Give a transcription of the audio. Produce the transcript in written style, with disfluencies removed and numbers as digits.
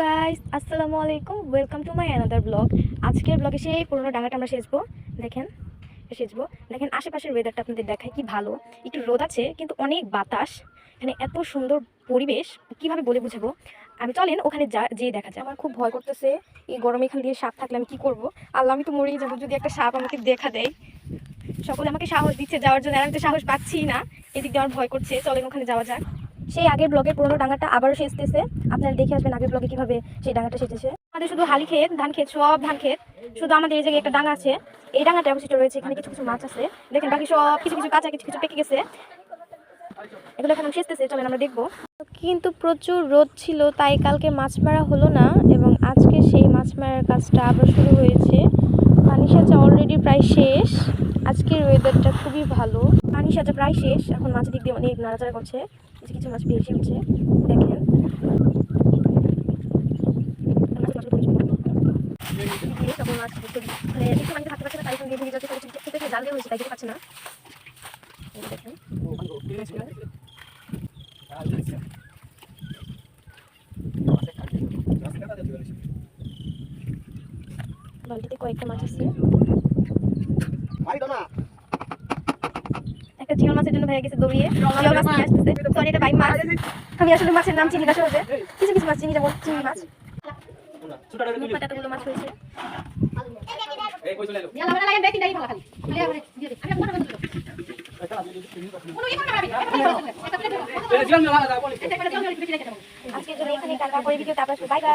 Guys, আসসালামু আলাইকুম। Welcome to my another blog. আজকের ব্লগে সেই পুরোনো ডাঙাটা আমরা সেচবো। দেখেন আশেপাশের ওয়েদারটা আপনাদের দেখায় কি ভালো। একটু রোদ আছে কিন্তু অনেক বাতাস। এখানে এত সুন্দর পরিবেশ, কিভাবে বলে বুঝাবো। আমি চলেন ওখানে যেয়ে দেখা যায়। আমার খুব ভয় করতেছে, এই গরমে এখান দিয়ে সাপ থাকলে আমি কি করব। আল্লাহ, আমি তো মরেই যাবো যদি একটা সাপ আমাকে দেখা দেয়। সকলে আমাকে সাহস দিচ্ছে যাওয়ার জন্য, আমি তো সাহস পাচ্ছি না। এদিক দিয়ে আমার ভয় করছে। চলেন ওখানে যাওয়া যাক। সেই আগের ব্লগের পুরোনো ডাঙাটা আবারও সেচতেছে। আপনারা দেখে আসবেন আগের ব্লগে কিভাবে সেই ডাঙাটা সেচেছে। আমাদের শুধু হালি ক্ষেত, ধান ক্ষেত, সব ধান ক্ষেত। শুধু আমাদের এই জায়গায় একটা ডাঙা আছে, এই ডাঙাটা অবশিষ্ট রয়েছে। এখানে কিছু কিছু মাছ আছে, দেখেন। বাকি সব কিছু কিছু কাঁচা, কিছু কিছু পেকে গেছে। এগুলো এখন সেচতেছে, চলেন আমরা দেখবো। কিন্তু প্রচুর রোদ ছিল, তাই কালকে মাছ মারা হলো না এবং আজকে সেই মাছ মারার কাজটা আবার শুরু হয়েছে। পানি সেচা অলরেডি প্রায় শেষ। আজকের ওয়েদারটা খুবই ভালো। পানি সেচা প্রায় শেষ, এখন মাছের দিক দিয়ে অনেক নাড়াচাড়া করছে। কিছু কিছু মাছ বেশি হচ্ছে, দেখেন। সকল মাছ মানে একটু পানিতে থাকতে পারছে না, তাই সঙ্গে ভেঙে যাচ্ছে। খেতে জাল দেওয়া হয়েছে, তাই খেতে পারছে না। দেখেন বালতিতে কয়েকটা মাছ আছে। একটা জিওল মাছের জন্য ভাইয়া গেছে দৌড়িয়ে, জিওল মাছ নিয়ে আসতেছে। সরি, এটা বাইম মাছ। আমি আসলে মাছের নাম চিনি না সহজে। কিছু কিছু মাছ চিনি, যেমন চিংড়ি মাছ। এতগুলো মাছ হয়েছে। আজকের জন্য এখানে টাটা করে ভিডিওটা আপনার বাই বাই।